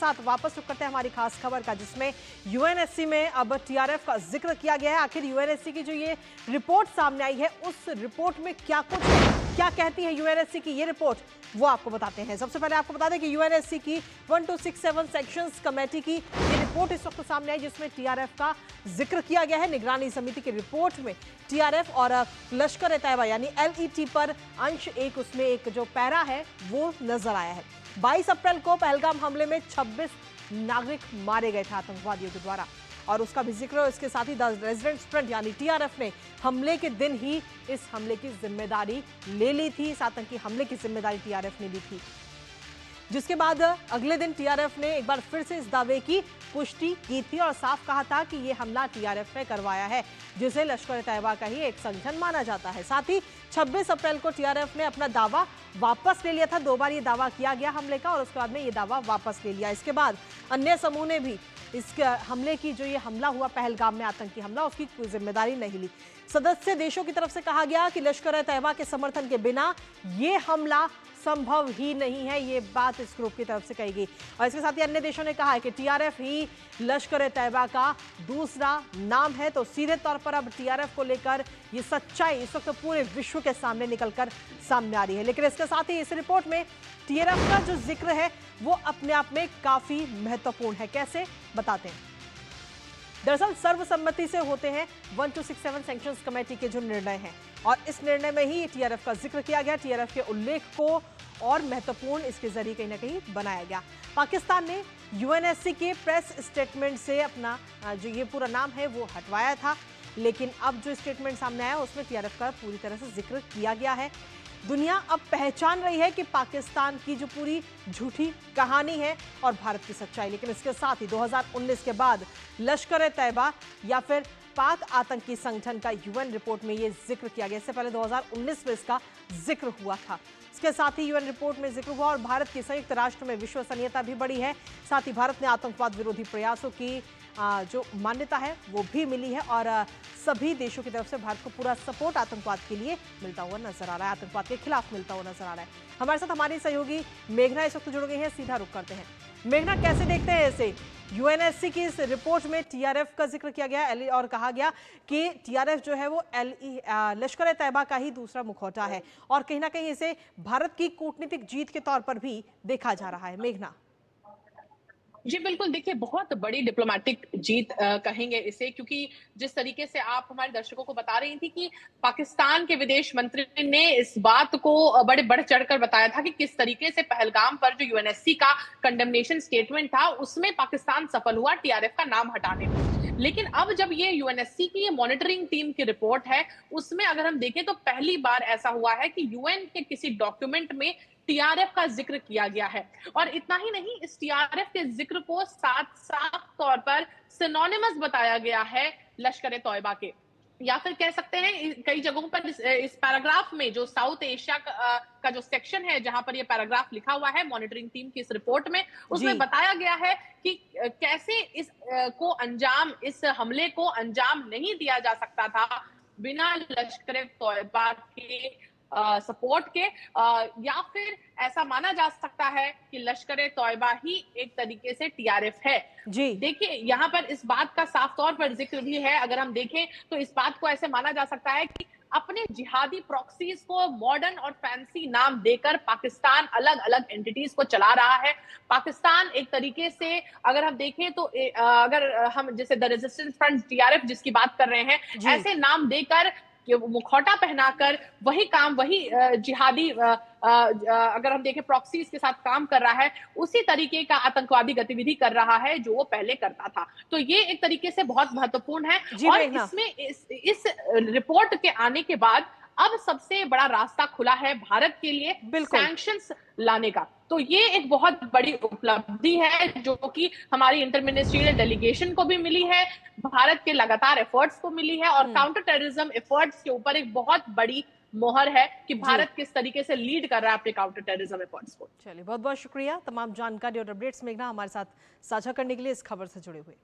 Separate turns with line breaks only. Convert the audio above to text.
साथ वापस रुक करते हैं हमारी खास खबर का, जिसमें यूएनएससी में अब टीआरएफ का जिक्र किया गया है। आखिर यूएनएससी की जो ये रिपोर्ट सामने आई है, उस रिपोर्ट में क्या कुछ है, क्या कहती है यूएनएससी की ये रिपोर्ट, वो आपको बताते हैं। सबसे पहले आपको बता दें कि यूएनएससी की 1267 सेक्शंस कमेटी की ये रिपोर्ट इस वक्त सामने आई, जिसमें टीआरएफ का जिक्र किया गया है। निगरानी समिति की रिपोर्ट में टीआरएफ और लश्कर ए तैयबा यानी एलईटी पर अंश एक, उसमें एक जो पैरा है वो नजर आया है। 22 अप्रैल को पहलगाम हमले में 26 नागरिक मारे गए थे आतंकवादियों के द्वारा, और उसका भी जिक्र। इसके साथ ही द रेजिडेंट्स फ्रंट यानी टीआरएफ ने हमले के दिन ही इस हमले की जिम्मेदारी ले ली थी। इस आतंकी हमले की जिम्मेदारी टीआरएफ ने ली थी, जिसके बाद अगले दिन टीआरएफ ने एक बार फिर से इस दावे की पुष्टि की थी और साफ कहा था कि यह हमला टीआरएफ ने करवाया है, जिसे लश्कर ए तैयबा का ही एक संगठन माना जाता है। साथ ही 26 अप्रैल को टीआरएफ ने अपना दावा वापस ले लिया था। 2 बार ये दावा किया गया हमले का, और उसके बाद में ये दावा वापस ले लिया। इसके बाद अन्य समूह ने भी इस हमले की, जो ये हमला हुआ पहलगाम में आतंकी हमला, उसकी कोई जिम्मेदारी नहीं ली। सदस्य देशों की तरफ से कहा गया कि लश्कर ए तैयबा के समर्थन के बिना ये हमला संभव ही नहीं है, ये बात इस ग्रुप की तरफ से कही गई। और इसके साथ ही अन्य देशों ने कहा है कि टीआरएफ ही लश्कर ए तैयबा का दूसरा नाम है। तो सीधे तौर पर अब टीआरएफ को लेकर ये सच्चाई इस वक्त पूरे विश्व के सामने निकलकर सामने आ रही है। लेकिन इसके साथ ही इस रिपोर्ट में टीआरएफ का जो जिक्र है वो अपने आप में काफी महत्वपूर्ण है। कैसे, बताते हैं। दरअसल सर्वसम्मति से होते हैं 1267 सैंक्शंस कमेटी के जो निर्णय हैं, और इस निर्णय में ही टीआरएफ का जिक्र किया गया। टीआरएफ के उल्लेख को और महत्वपूर्ण इसके जरिए कहीं ना कहीं बनाया गया। पाकिस्तान ने यूएनएससी के प्रेस स्टेटमेंट से अपना जो ये पूरा नाम है वो हटवाया था, लेकिन अब जो स्टेटमेंट सामने आया उसमें टीआरएफ का पूरी तरह से जिक्र किया गया है। दुनिया अब पहचान रही है कि पाकिस्तान की जो पूरी झूठी कहानी है और भारत की सच्चाई। लेकिन इसके साथ ही 2019 के बाद लश्कर ए तैयबा या फिर पाक आतंकी संगठन का यूएन रिपोर्ट में ये जिक्र किया गया। इससे पहले 2019 में इसका जिक्र हुआ था। इसके साथ ही यूएन रिपोर्ट में जिक्र हुआ और भारत की संयुक्त राष्ट्र में विश्वसनीयता भी बढ़ी है। साथ ही भारत ने आतंकवाद विरोधी प्रयासों की जो मान्यता है वो भी मिली है, और सभी देशों की तरफ से भारत को पूरा सपोर्ट आतंकवाद के लिए मिलता हुआ नजर आ रहा है, आतंकवाद के खिलाफ मिलता हुआ नजर आ रहा है। हमारे साथ हमारी सहयोगी मेघना इस वक्त जुड़ गई है, सीधा रुख करते हैं। मेघना, कैसे देखते हैं इसे? यूएनएससी की इस रिपोर्ट में टीआरएफ का जिक्र किया गया और कहा गया कि टीआरएफ जो है वो लश्कर ए तैयबा का ही दूसरा मुखौटा है, और कहीं ना कहीं इसे भारत की कूटनीतिक जीत के तौर पर भी देखा जा रहा है। मेघना।
जी बिल्कुल, देखिए बहुत बड़ी डिप्लोमैटिक जीत कहेंगे इसे, क्योंकि जिस तरीके से आप हमारे दर्शकों को बता रही थी कि पाकिस्तान के विदेश मंत्री ने इस बात को बड़े बढ़ चढ़कर बताया था कि किस तरीके से पहलगाम पर जो यूएनएससी का कंडेमनेशन स्टेटमेंट था उसमें पाकिस्तान सफल हुआ टीआरएफ का नाम हटाने में। लेकिन अब जब ये यूएनएससी की मॉनिटरिंग टीम की रिपोर्ट है, उसमें अगर हम देखें तो पहली बार ऐसा हुआ है कि यूएन के किसी डॉक्यूमेंट में टीआरएफ का जिक्र किया गया है। और इतना ही नहीं, इस टीआरएफ के जिक्र को साफ तौर पर सिनोनिमस बताया गया है लश्कर ए तैयबा के, या फिर कह सकते हैं कई जगहों पर इस पैराग्राफ में जो साउथ एशिया का जो सेक्शन है जहां पर ये पैराग्राफ लिखा हुआ है मॉनिटरिंग टीम की इस रिपोर्ट में, उसमें बताया गया है कि कैसे इस हमले को अंजाम नहीं दिया जा सकता था बिना लश्कर ए तैयबा के सपोर्ट के, या फिर ऐसा माना जा सकता है कि लश्कर ए तैयबा ही एक तरीके से टीआरएफ है। जी देखिए, यहाँ पर इस बात का साफ तौर पर जिक्र भी है। अगर हम देखें तो इस बात को ऐसे माना जा सकता है कि अपने जिहादी प्रॉक्सीज को मॉडर्न और फैंसी नाम देकर पाकिस्तान अलग अलग एंटिटीज को चला रहा है। पाकिस्तान एक तरीके से अगर हम देखें तो अगर हम जैसे द रेजिस्टेंस फ्रंट टीआरएफ जिसकी बात कर रहे हैं, ऐसे नाम देकर मुखौटा पहनाकर वही काम, वही जिहादी अगर हम देखें प्रॉक्सीज के साथ काम कर रहा है, उसी तरीके का आतंकवादी गतिविधि कर रहा है जो वो पहले करता था। तो ये एक तरीके से बहुत महत्वपूर्ण है। और इसमें इस रिपोर्ट के आने के बाद अब सबसे बड़ा रास्ता खुला है भारत के लिए सैंक्शंस लाने का। तो ये एक बहुत बड़ी उपलब्धि है जो कि हमारी इंटर मिनिस्ट्रियल डेलीगेशन को भी मिली है, भारत के लगातार एफर्ट्स को मिली है, और काउंटर टेररिज्म एफर्ट्स के ऊपर एक बहुत बड़ी मोहर है कि भारत किस तरीके से लीड कर रहा है अपने काउंटर टेररिज्म एफर्ट्स को।
चलिए, बहुत बहुत शुक्रिया तमाम जानकारी और अपडेट्स मेघना हमारे साथ साझा करने के लिए, इस खबर से जुड़े हुए।